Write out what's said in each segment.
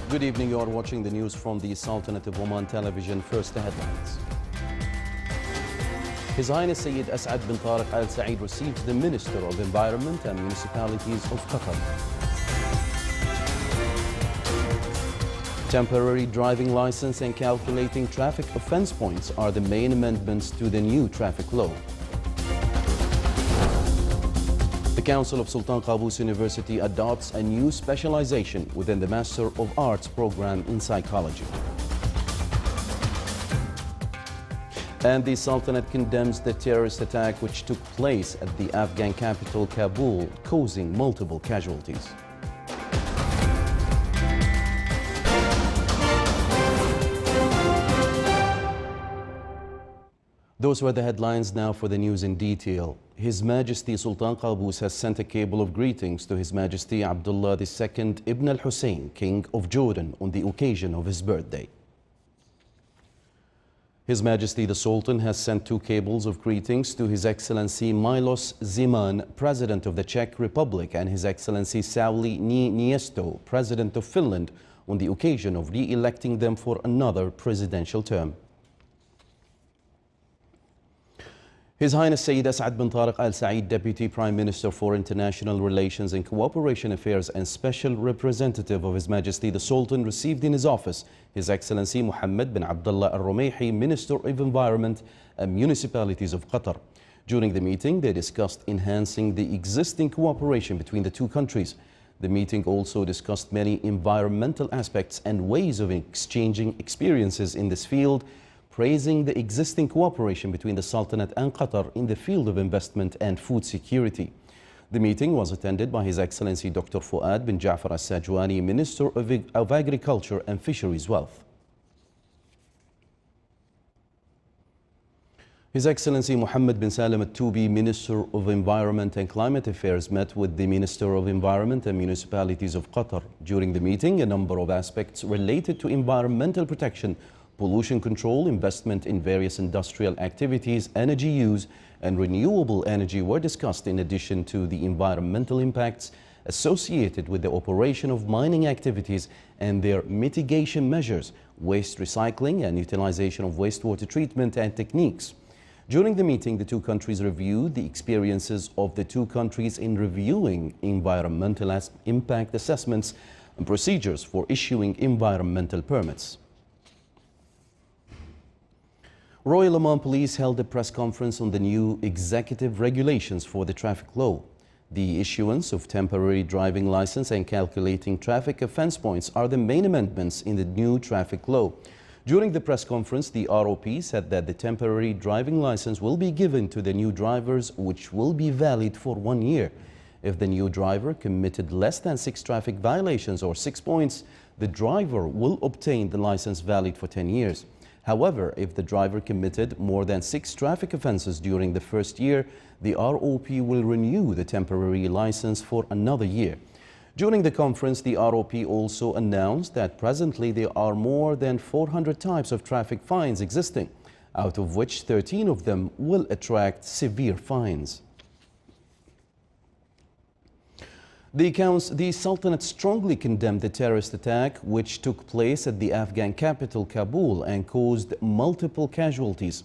Good evening. You are watching the news from the Sultanate of Oman television. First, the headlines. His Highness Sayyid As'ad bin Tariq Al Saeed receives the Minister of Environment and Municipalities of Qatar. Temporary driving license and calculating traffic offence points are the main amendments to the new traffic law. The Council of Sultan Qaboos University adopts a new specialization within the Master of Arts program in psychology. And the Sultanate condemns the terrorist attack which took place at the Afghan capital Kabul, causing multiple casualties. Those were the headlines. Now for the news in detail. His Majesty Sultan Qaboos has sent a cable of greetings to His Majesty Abdullah II Ibn al-Hussein, King of Jordan, on the occasion of his birthday. His Majesty the Sultan has sent two cables of greetings to His Excellency Milos Zeman, President of the Czech Republic, and His Excellency Sauli Niinisto, President of Finland, on the occasion of re-electing them for another presidential term. His Highness Sayyid As'ad bin Tariq Al Saeed, Deputy Prime Minister for International Relations and Cooperation Affairs and Special Representative of His Majesty the Sultan, received in his office His Excellency Mohammed bin Abdullah Al Rumaihi, Minister of Environment and Municipalities of Qatar. During the meeting, they discussed enhancing the existing cooperation between the two countries. The meeting also discussed many environmental aspects and ways of exchanging experiences in this field, praising the existing cooperation between the Sultanate and Qatar in the field of investment and food security. The meeting was attended by His Excellency Dr. Fuad bin Ja'far Al-Sajwani, Minister of Agriculture and Fisheries Wealth. His Excellency Mohammed bin Salim Al-Toubi, Minister of Environment and Climate Affairs, met with the Minister of Environment and Municipalities of Qatar. During the meeting, a number of aspects related to environmental protection, pollution control, investment in various industrial activities, energy use, and renewable energy were discussed, in addition to the environmental impacts associated with the operation of mining activities and their mitigation measures, waste recycling and utilization of wastewater treatment and techniques. During the meeting, the two countries reviewed the experiences of the two countries in reviewing environmental impact assessments and procedures for issuing environmental permits. Royal Oman Police held a press conference on the new executive regulations for the traffic law. The issuance of temporary driving license and calculating traffic offence points are the main amendments in the new traffic law. During the press conference, the ROP said that the temporary driving license will be given to the new drivers, which will be valid for 1 year. If the new driver committed less than 6 traffic violations or 6 points, the driver will obtain the license valid for 10 years. However, if the driver committed more than 6 traffic offences during the first year, the ROP will renew the temporary license for another year. During the conference, the ROP also announced that presently there are more than 400 types of traffic fines existing, out of which 13 of them will attract severe fines. The Sultanate strongly condemned the terrorist attack which took place at the Afghan capital Kabul and caused multiple casualties.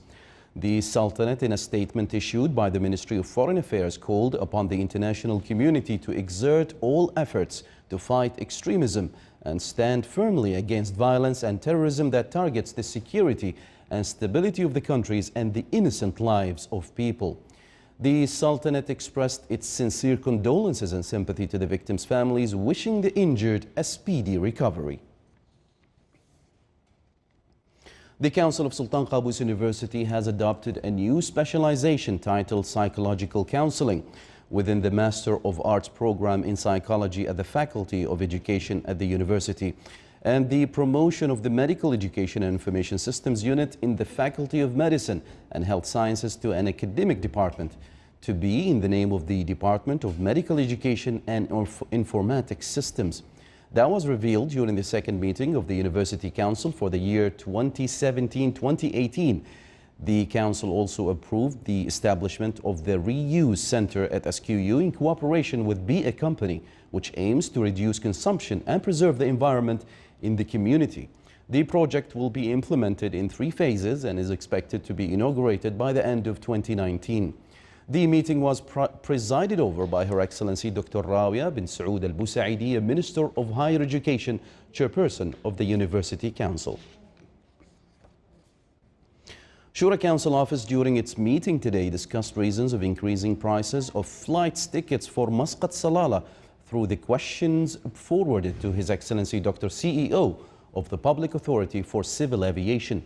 The Sultanate, in a statement issued by the Ministry of Foreign Affairs, called upon the international community to exert all efforts to fight extremism and stand firmly against violence and terrorism that targets the security and stability of the countries and the innocent lives of people. The Sultanate expressed its sincere condolences and sympathy to the victims' families, wishing the injured a speedy recovery. The Council of Sultan Qaboos University has adopted a new specialization titled Psychological Counseling within the Master of Arts program in Psychology at the Faculty of Education at the university, and the promotion of the Medical Education and Information Systems Unit in the Faculty of Medicine and Health Sciences to an academic department, to be in the name of the Department of Medical Education and Informatics Systems. That was revealed during the second meeting of the University Council for the year 2017-2018. The Council also approved the establishment of the Reuse Center at SQU in cooperation with Be A Company, which aims to reduce consumption and preserve the environment in the community. The project will be implemented in 3 phases and is expected to be inaugurated by the end of 2019. The meeting was presided over by Her Excellency Dr. Rawia bin Saud Al Busaidi, Minister of Higher Education, Chairperson of the University Council. Shura Council office during its meeting today discussed reasons of increasing prices of flights tickets for Muscat Salalah through the questions forwarded to His Excellency Dr. CEO of the Public Authority for Civil Aviation.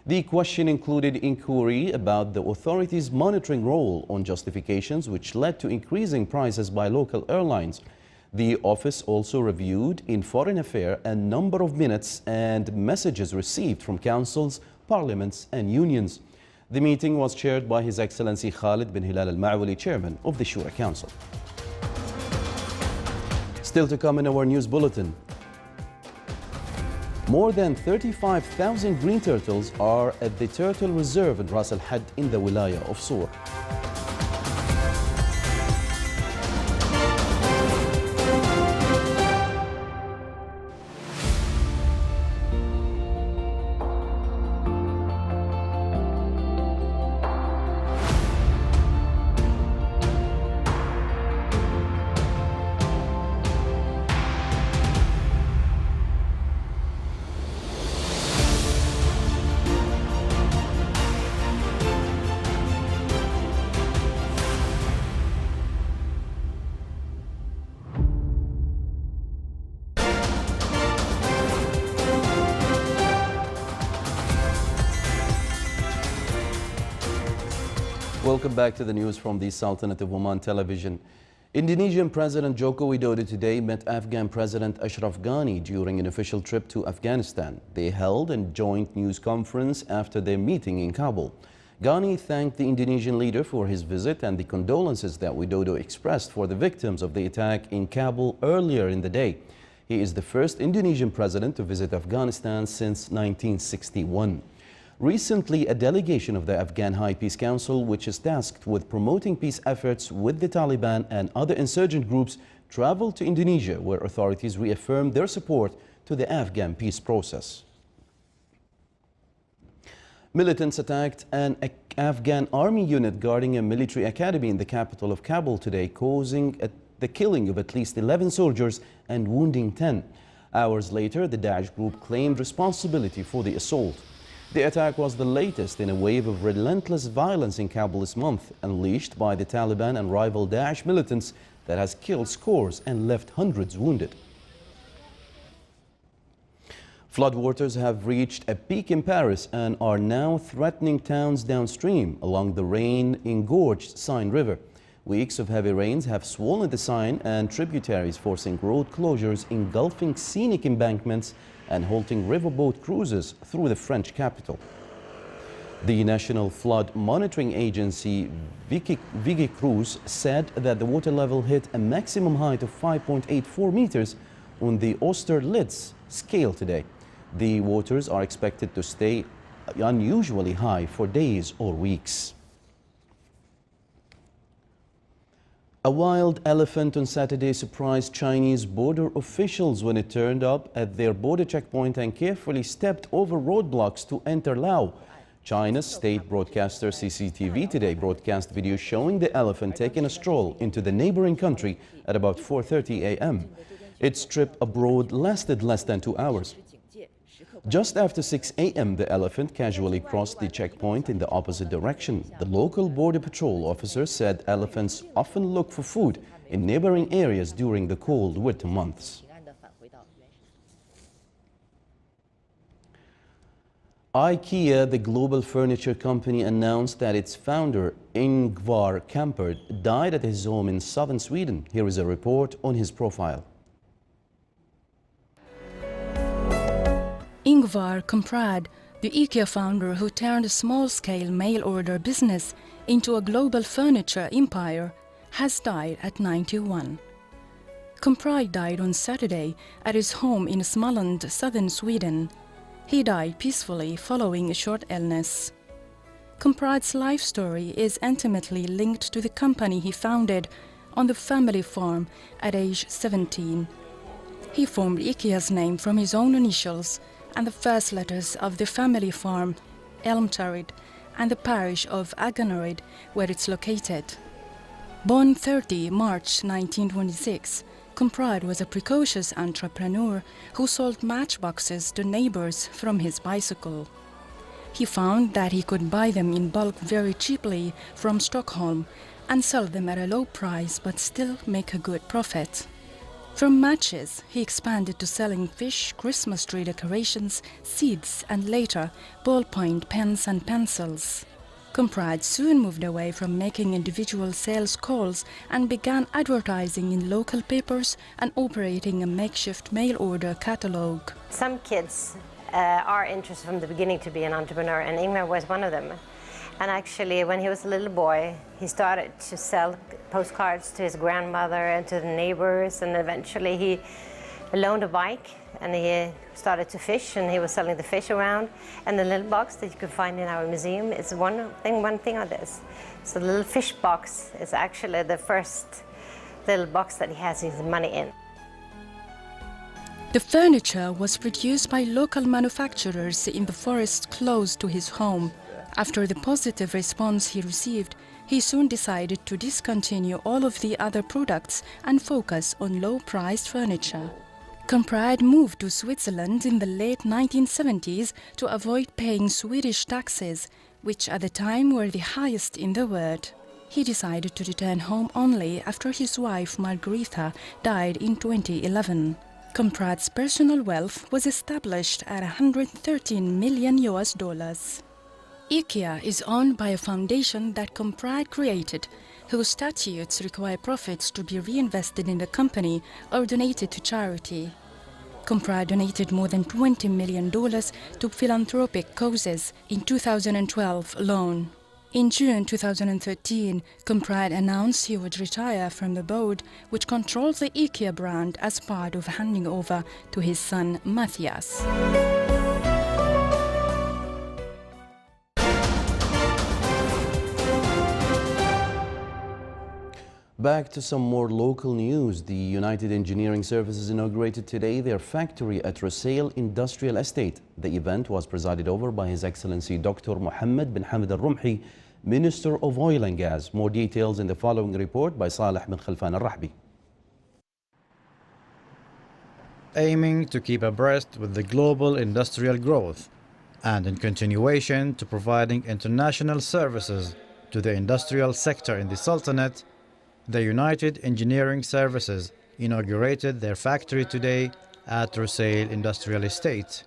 The question included inquiry about the authorities' monitoring role on justifications which led to increasing prices by local airlines. The office also reviewed in Foreign Affairs a number of minutes and messages received from councils, parliaments and unions. The meeting was chaired by His Excellency Khalid bin Hilal Al-Ma'wali, Chairman of the Shura Council. Still to come in our news bulletin. More than 35,000 green turtles are at the Turtle Reserve in Ras Al Had in the Wilaya of Sour. Welcome back to the news from the Sultanate of Oman television. Indonesian President Joko Widodo today met Afghan President Ashraf Ghani during an official trip to Afghanistan. They held a joint news conference after their meeting in Kabul. Ghani thanked the Indonesian leader for his visit and the condolences that Widodo expressed for the victims of the attack in Kabul earlier in the day. He is the first Indonesian president to visit Afghanistan since 1961. Recently, a delegation of the Afghan High Peace Council, which is tasked with promoting peace efforts with the Taliban and other insurgent groups, traveled to Indonesia, where authorities reaffirmed their support to the Afghan peace process. Militants attacked an Afghan army unit guarding a military academy in the capital of Kabul today, causing the killing of at least 11 soldiers and wounding 10. Hours later, the Daesh group claimed responsibility for the assault. The attack was the latest in a wave of relentless violence in Kabul this month, unleashed by the Taliban and rival Daesh militants that has killed scores and left hundreds wounded. Floodwaters have reached a peak in Paris and are now threatening towns downstream along the rain-engorged Seine River. Weeks of heavy rains have swollen the Seine and tributaries, forcing road closures, engulfing scenic embankments and halting riverboat cruises through the French capital. The National Flood Monitoring Agency, Vigicruise, said that the water level hit a maximum height of 5.84 meters on the Austerlitz scale today. The waters are expected to stay unusually high for days or weeks. A wild elephant on Saturday surprised Chinese border officials when it turned up at their border checkpoint and carefully stepped over roadblocks to enter Laos. China's state broadcaster CCTV today broadcast video showing the elephant taking a stroll into the neighboring country at about 4:30 a.m. Its trip abroad lasted less than 2 hours. Just after 6 a.m., the elephant casually crossed the checkpoint in the opposite direction. The local border patrol officer said elephants often look for food in neighboring areas during the cold winter months. IKEA, the global furniture company, announced that its founder, Ingvar Kamprad, died at his home in southern Sweden. Here is a report on his profile. Ingvar Kamprad, the IKEA founder who turned a small-scale mail-order business into a global furniture empire, has died at 91. Kamprad died on Saturday at his home in Småland, southern Sweden. He died peacefully following a short illness. Kamprad's life story is intimately linked to the company he founded on the family farm at age 17. He formed IKEA's name from his own initials and the first letters of the family farm, Elmtarid, and the parish of Governorates, where it's located. Born 30 March 1926, Compride was a precocious entrepreneur who sold matchboxes to neighbors from his bicycle. He found that he could buy them in bulk very cheaply from Stockholm and sell them at a low price but still make a good profit. From matches, he expanded to selling fish, Christmas tree decorations, seeds, and later ballpoint pens and pencils. Compride soon moved away from making individual sales calls and began advertising in local papers and operating a makeshift mail order catalogue. Some kids are interested from the beginning to be an entrepreneur, and Ingmar was one of them. And actually, when he was a little boy, he started to sell postcards to his grandmother and to the neighbors, and eventually he loaned a bike and he started to fish, and he was selling the fish around. And the little box that you can find in our museum is one thing on this. So the little fish box is actually the first little box that he has his money in. The furniture was produced by local manufacturers in the forest close to his home. After the positive response he received, he soon decided to discontinue all of the other products and focus on low-priced furniture. Compride moved to Switzerland in the late 1970s to avoid paying Swedish taxes, which at the time were the highest in the world. He decided to return home only after his wife Margarita died in 2011. Compride's personal wealth was established at $113 million. IKEA is owned by a foundation that Compride created, whose statutes require profits to be reinvested in the company or donated to charity. Compride donated more than $20 million to philanthropic causes in 2012 alone. In June 2013, Compride announced he would retire from the board, which controls the IKEA brand, as part of handing over to his son Matthias. Back to some more local news. The United Engineering Services inaugurated today their factory at Rusail Industrial Estate. The event was presided over by His Excellency Dr. Mohammed bin Hamad al-Rumhi, Minister of Oil and Gas. More details in the following report by Saleh bin Khalfan al-Rahbi. Aiming to keep abreast with the global industrial growth and in continuation to providing international services to the industrial sector in the Sultanate, the United Engineering Services inaugurated their factory today at Rusail Industrial Estate.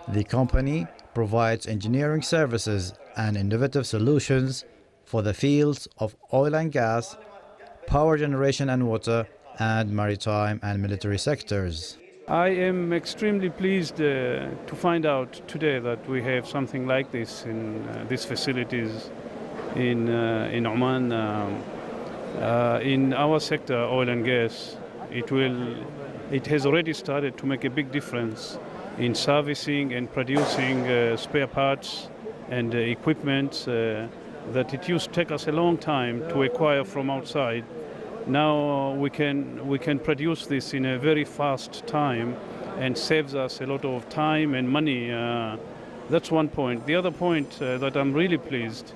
The company provides engineering services and innovative solutions for the fields of oil and gas, power generation and water, and maritime and military sectors. I am extremely pleased to find out today that we have something like this in these facilities in Oman. In our sector, oil and gas, it has already started to make a big difference in servicing and producing spare parts and equipment that it used to take us a long time to acquire from outside. Now we can produce this in a very fast time and saves us a lot of time and money. That's one point. The other point that I'm really pleased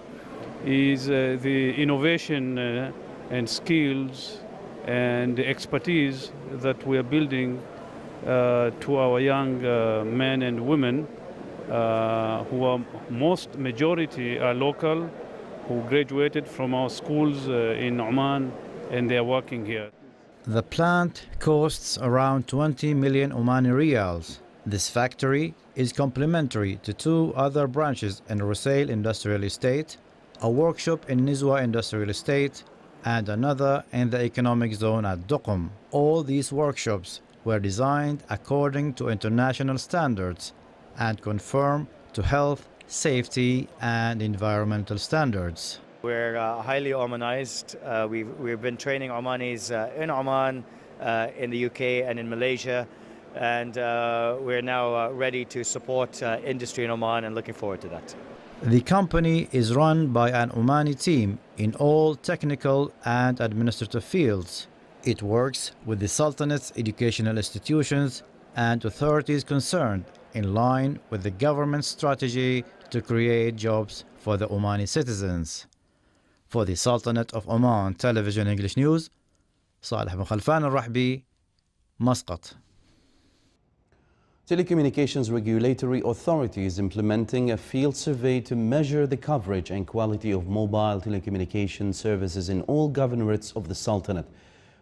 is the innovation and skills and the expertise that we are building to our young men and women who are majority are local, who graduated from our schools in Oman, and they are working here. The plant costs around 20 million Omani riyals. This factory is complementary to two other branches in Rusail Industrial Estate, a workshop in Nizwa Industrial Estate, and another in the economic zone at Duqm. All these workshops were designed according to international standards and conform to health, safety, and environmental standards. We're highly Omanized. We've been training Omanis in Oman, in the UK, and in Malaysia, and we're now ready to support industry in Oman and looking forward to that. The company is run by an Omani team in all technical and administrative fields. It works with the Sultanate's educational institutions and authorities concerned in line with the government's strategy to create jobs for the Omani citizens. For the Sultanate of Oman Television English News, صالح بن خلفان الرحبي, Muscat. Telecommunications Regulatory Authority is implementing a field survey to measure the coverage and quality of mobile telecommunication services in all governorates of the Sultanate.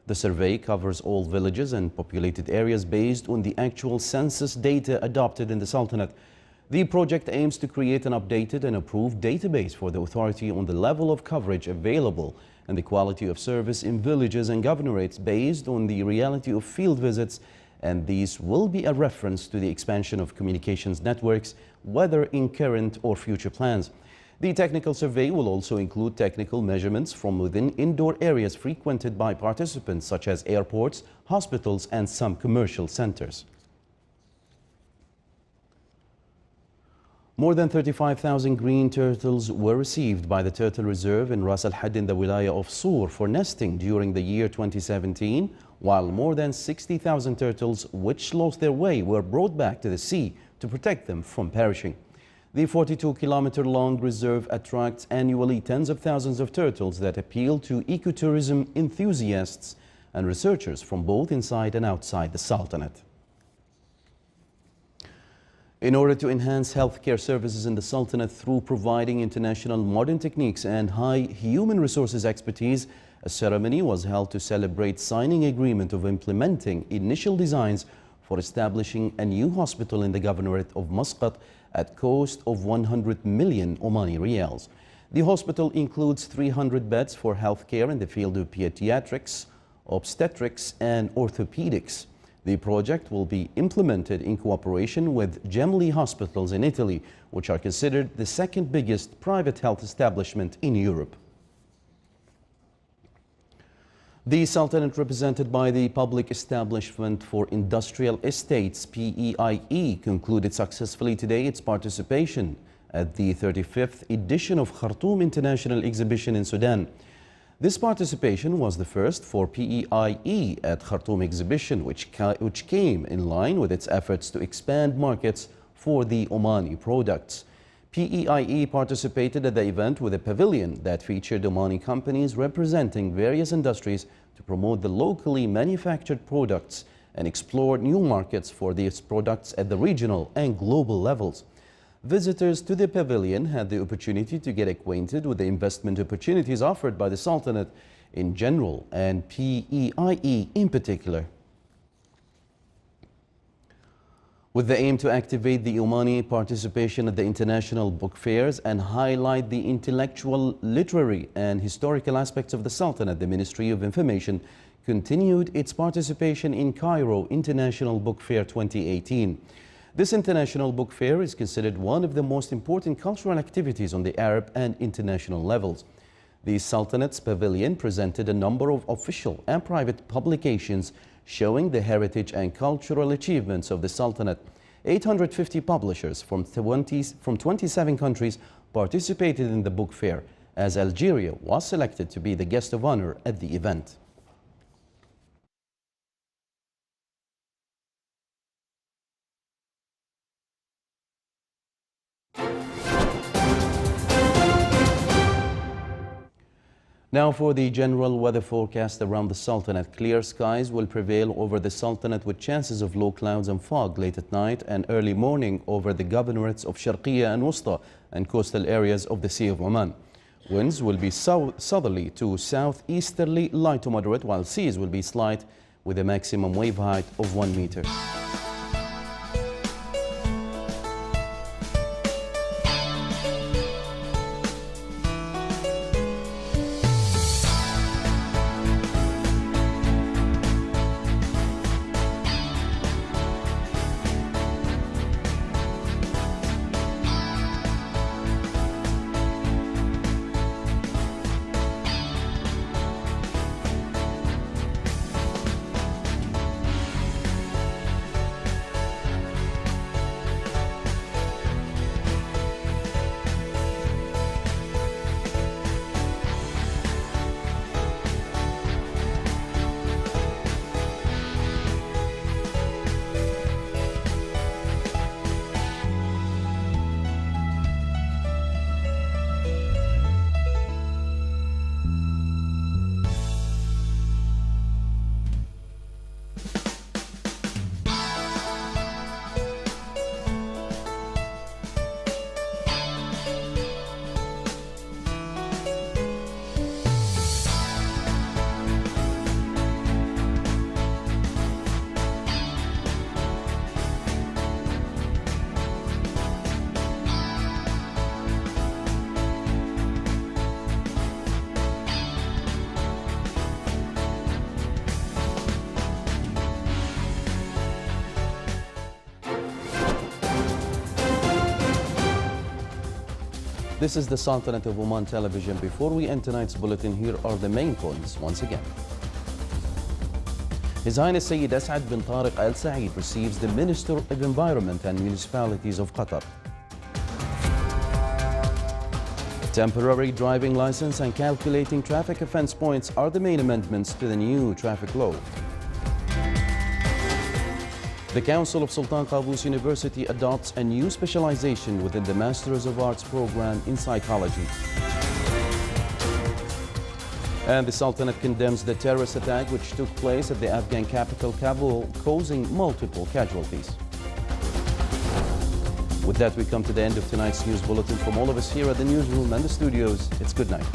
The survey covers all villages and populated areas based on the actual census data adopted in the Sultanate. The project aims to create an updated and approved database for the authority on the level of coverage available and the quality of service in villages and governorates based on the reality of field visits, and these will be a reference to the expansion of communications networks, whether in current or future plans. The technical survey will also include technical measurements from within indoor areas frequented by participants such as airports, hospitals, and some commercial centers. More than 35,000 green turtles were received by the Turtle Reserve in Ras Al Had in the Wilaya of Sur for nesting during the year 2017, while more than 60,000 turtles which lost their way were brought back to the sea to protect them from perishing. The 42-kilometer-long reserve attracts annually tens of thousands of turtles that appeal to ecotourism enthusiasts and researchers from both inside and outside the Sultanate. In order to enhance healthcare services in the Sultanate through providing international modern techniques and high human resources expertise, a ceremony was held to celebrate signing agreement of implementing initial designs for establishing a new hospital in the Governorate of Muscat at cost of 100 million Omani Riyals. The hospital includes 300 beds for healthcare in the field of pediatrics, obstetrics and orthopedics. The project will be implemented in cooperation with Gemelli Hospitals in Italy, which are considered the second biggest private health establishment in Europe. The Sultanate, represented by the Public Establishment for Industrial Estates, PEIE, concluded successfully today its participation at the 35th edition of Khartoum International Exhibition in Sudan. This participation was the first for PEIE at Khartoum Exhibition, which came in line with its efforts to expand markets for the Omani products. PEIE participated at the event with a pavilion that featured Omani companies representing various industries to promote the locally manufactured products and explore new markets for these products at the regional and global levels. Visitors to the pavilion had the opportunity to get acquainted with the investment opportunities offered by the Sultanate in general and PEIE in particular. With the aim to activate the Omani participation at the international book fairs and highlight the intellectual, literary and historical aspects of the Sultanate, the Ministry of Information continued its participation in Cairo International Book Fair 2018. This international book fair is considered one of the most important cultural activities on the Arab and international levels. The Sultanate's pavilion presented a number of official and private publications showing the heritage and cultural achievements of the Sultanate. 850 publishers from 27 countries participated in the book fair, as Algeria was selected to be the guest of honor at the event. Now for the general weather forecast around the Sultanate. Clear skies will prevail over the Sultanate with chances of low clouds and fog late at night and early morning over the governorates of Sharqiya and Wusta and coastal areas of the Sea of Oman. Winds will be southerly to southeasterly, light to moderate, while seas will be slight with a maximum wave height of 1 meter. This is the Sultanate of Oman television. Before we end tonight's bulletin, here are the main points once again. His Highness Sayyid As'ad bin Tariq Al Saeed receives the Minister of Environment and Municipalities of Qatar. Temporary driving license and calculating traffic offence points are the main amendments to the new traffic law. The Council of Sultan Qaboos University adopts a new specialization within the Masters of Arts program in psychology. And the Sultanate condemns the terrorist attack which took place at the Afghan capital Kabul, causing multiple casualties. With that, we come to the end of tonight's news bulletin. From all of us here at the newsroom and the studios, it's good night.